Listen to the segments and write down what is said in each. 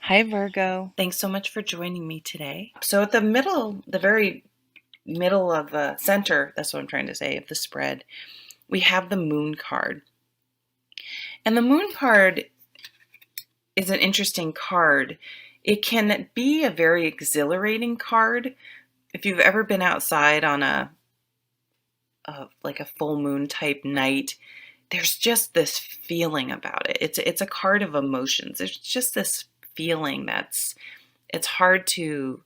Hi, Virgo. Thanks so much for joining me today. So at the very middle of the center, that's what I'm trying to say, of the spread, we have the moon card. And the moon card is an interesting card. It can be a very exhilarating card. If you've ever been outside on like a full moon type night, there's just this feeling about it. It's a card of emotions. There's just this feeling it's hard to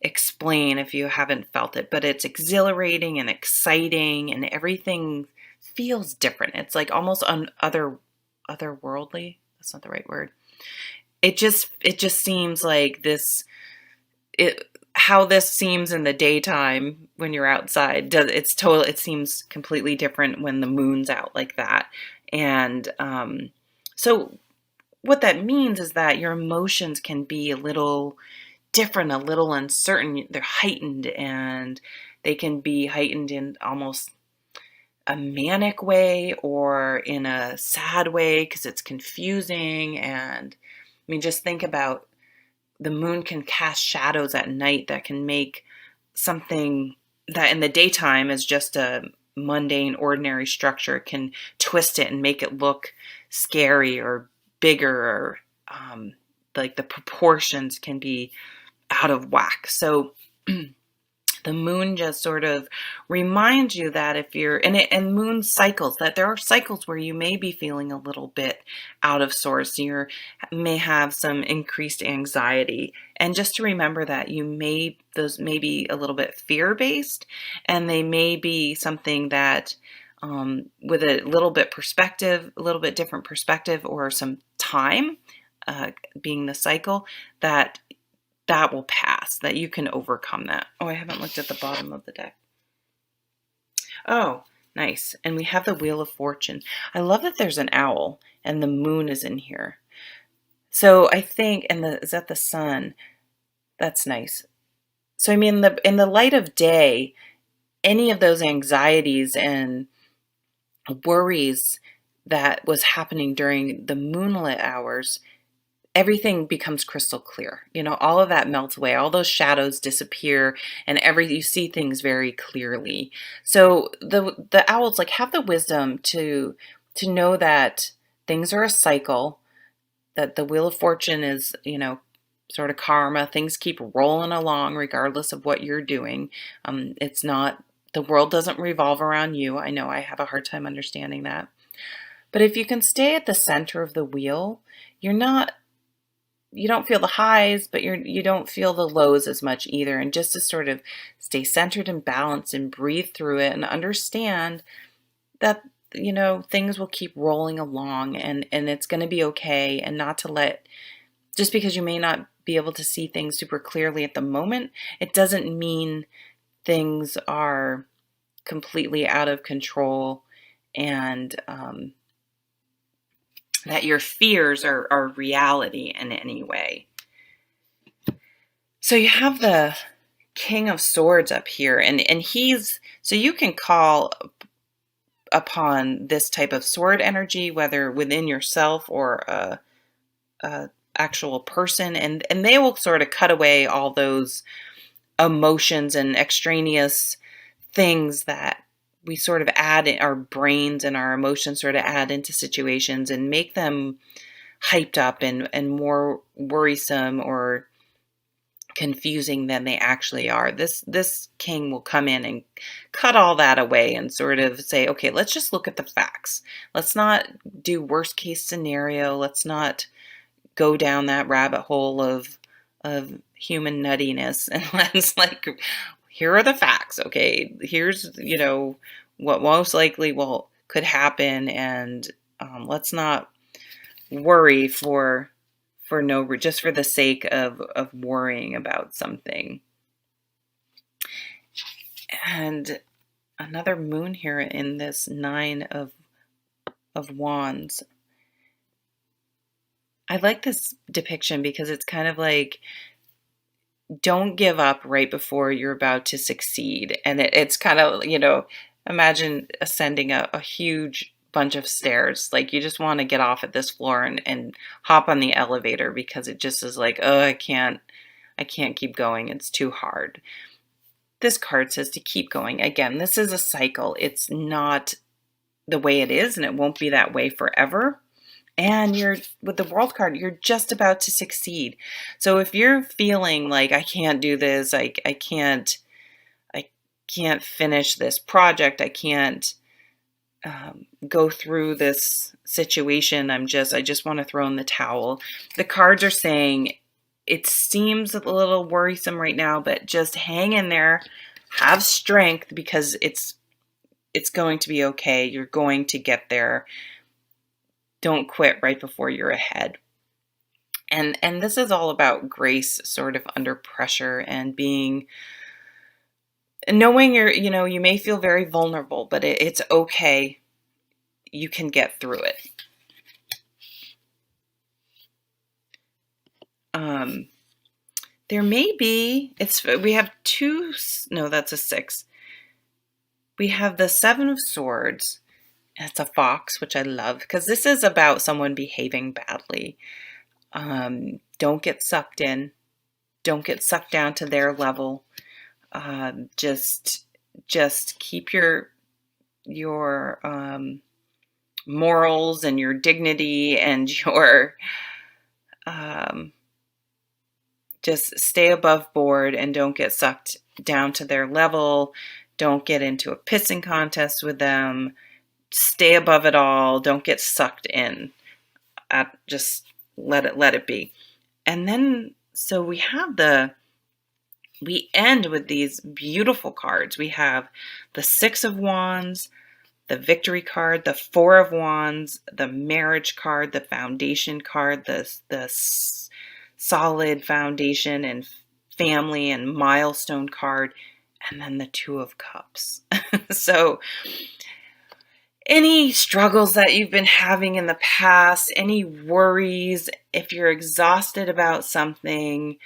explain if you haven't felt it, but it's exhilarating and exciting and everything feels different. It's like almost otherworldly. That's not the right word. It just seems like it how this seems in the daytime when you're outside it seems completely different when the moon's out like that. And so what that means is that your emotions can be a little different, a little uncertain. They're heightened, and they can be heightened in almost a manic way or in a sad way because it's confusing. And I mean, just think about the moon can cast shadows at night that can make something that in the daytime is just a mundane, ordinary structure, can twist it and make it look scary or bigger, or like the proportions can be out of whack. So the moon just sort of reminds you that if you're and moon cycles, that there are cycles where you may be feeling a little bit out of sorts. You may have some increased anxiety, and just to remember that those may be a little bit fear based, and they may be something that with a little bit different perspective, or some time, being the cycle, that will pass, that you can overcome that. Oh, I haven't looked at the bottom of the deck. Oh, nice. And we have the Wheel of Fortune. I love that there's an owl and the moon is in here. So I think, is that the sun? That's nice. So I mean, in the light of day, any of those anxieties and worries that was happening during the moonlit hours, everything becomes crystal clear. All of that melts away, all those shadows disappear, and you see things very clearly. So the owls like have the wisdom to know that things are a cycle, that the Wheel of Fortune is, sort of karma. Things keep rolling along regardless of what you're doing. It's not The world doesn't revolve around you. I know I have a hard time understanding that. But if you can stay at the center of the wheel, you're not you don't feel the highs, but you don't feel the lows as much either. And just to sort of stay centered and balanced and breathe through it and understand that, things will keep rolling along, and it's going to be okay. And not to let, just because you may not be able to see things super clearly at the moment, it doesn't mean things are completely out of control, and that your fears are reality in any way. So you have the King of Swords up here, and so you can call upon this type of sword energy, whether within yourself or a actual person, and they will sort of cut away all those emotions and extraneous things that we sort of add in our brains, and our emotions sort of add into situations and make them hyped up and more worrisome or confusing than they actually are. This king will come in and cut all that away and sort of say, okay, let's just look at the facts. Let's not do worst case scenario. Let's not go down that rabbit hole of human nuttiness, and let's here are the facts. Okay, here's what most likely could happen, and let's not worry just for the sake of worrying about something. And another moon here in this Nine of Wands. I like this depiction because it's kind of like, don't give up right before you're about to succeed. And it's kind of, imagine ascending a huge bunch of stairs. Like you just want to get off at this floor and hop on the elevator because it just is like, oh, I can't keep going. It's too hard. This card says to keep going. Again, this is a cycle. It's not the way it is, and it won't be that way forever. And you're with the World card, you're just about to succeed. So if you're feeling like I can't do this, I can't finish this project, I can't go through this situation, I just want to throw in the towel. The cards are saying it seems a little worrisome right now, but just hang in there, have strength, because it's going to be okay. You're going to get there. Don't quit right before you're ahead. And this is all about grace, sort of under pressure, and knowing you may feel very vulnerable, but it's okay. You can get through it. There may be, we have two, no, that's a 6. We have the 7 of Swords. It's a fox, which I love, because this is about someone behaving badly. Don't get sucked in. Don't get sucked down to their level. Just keep your morals and your dignity and your just stay above board and don't get sucked down to their level. Don't get into a pissing contest with them. Stay above it all. Don't get sucked in. Just let it be. And then, so we end with these beautiful cards. We have the 6 of Wands, the Victory card, the 4 of Wands, the Marriage card, the Foundation card, the solid foundation and family and milestone card, and then the 2 of Cups. So any struggles that you've been having in the past, any worries, if you're exhausted about something,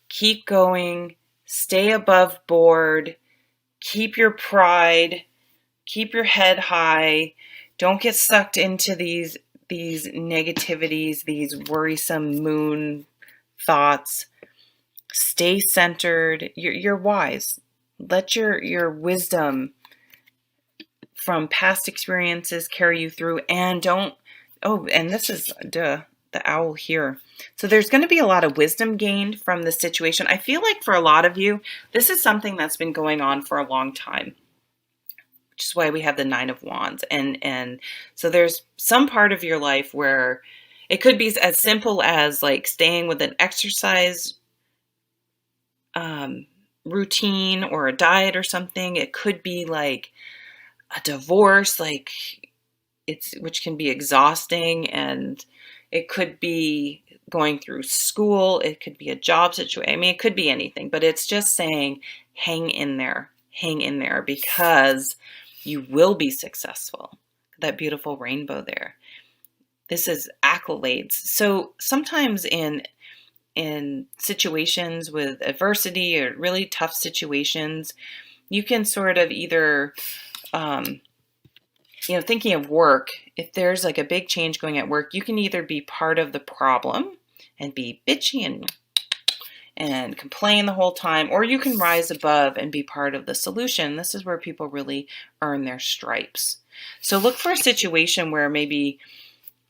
keep going, stay above board, keep your pride, keep your head high, don't get sucked into these negativities, these worrisome moon thoughts. Stay centered. You're wise. Let your wisdom from past experiences carry you through, and and this is the owl here. So there's going to be a lot of wisdom gained from the situation. I feel like for a lot of you, this is something that's been going on for a long time, which is why we have the 9 of Wands. And so there's some part of your life where it could be as simple as like staying with an exercise routine or a diet or something. It could be like a divorce, which can be exhausting, and it could be going through school. It could be a job situation. I mean, it could be anything, but it's just saying, hang in there, because you will be successful. That beautiful rainbow there. This is accolades. So sometimes in situations with adversity or really tough situations, you can sort of either, thinking of work, if there's like a big change going at work, you can either be part of the problem and be bitchy and complain the whole time, or you can rise above and be part of the solution. This is where people really earn their stripes. So look for a situation where maybe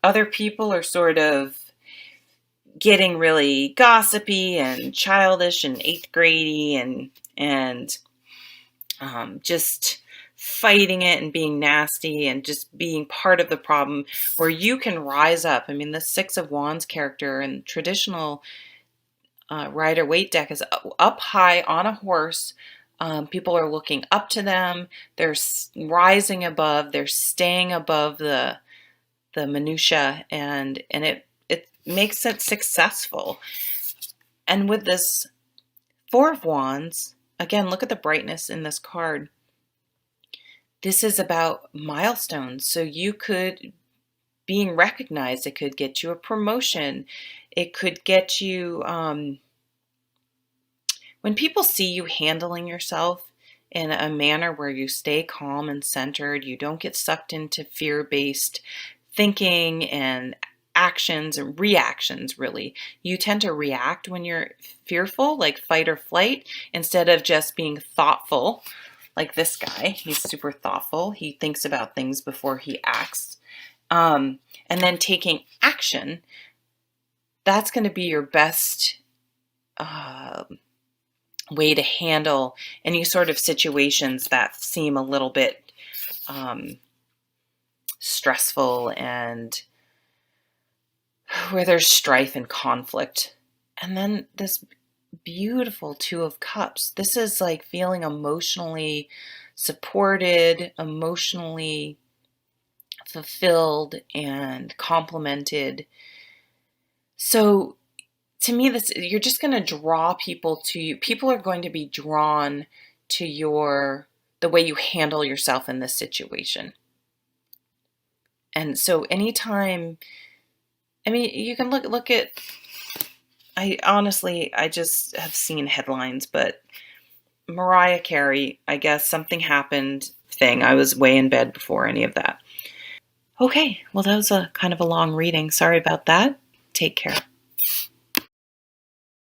other people are sort of getting really gossipy and childish and 8th grade-y and just fighting it and being nasty and just being part of the problem, where you can rise up. I mean, the 6 of Wands character in traditional Rider-Waite deck is up high on a horse. People are looking up to them. They're rising above. They're staying above the minutia, and it makes it successful. And with this 4 of Wands, again, look at the brightness in this card. This is about milestones. So you could, being recognized, it could get you a promotion. It could get you, when people see you handling yourself in a manner where you stay calm and centered. You don't get sucked into fear-based thinking and actions and reactions, really. You tend to react when you're fearful, like fight or flight, instead of just being thoughtful, like this guy. He's super thoughtful. He thinks about things before he acts. And then taking action, that's going to be your best way to handle any sort of situations that seem a little bit stressful and where there's strife and conflict. And then this beautiful Two of Cups. This is like feeling emotionally supported, emotionally fulfilled, and complimented. So to me, this, you're just going to draw people to you. People are going to be drawn to the way you handle yourself in this situation. And so anytime, I mean, you can look at, I just have seen headlines, but Mariah Carey, I guess something happened thing. I was way in bed before any of that. Okay, well, that was a kind of a long reading. Sorry about that. Take care.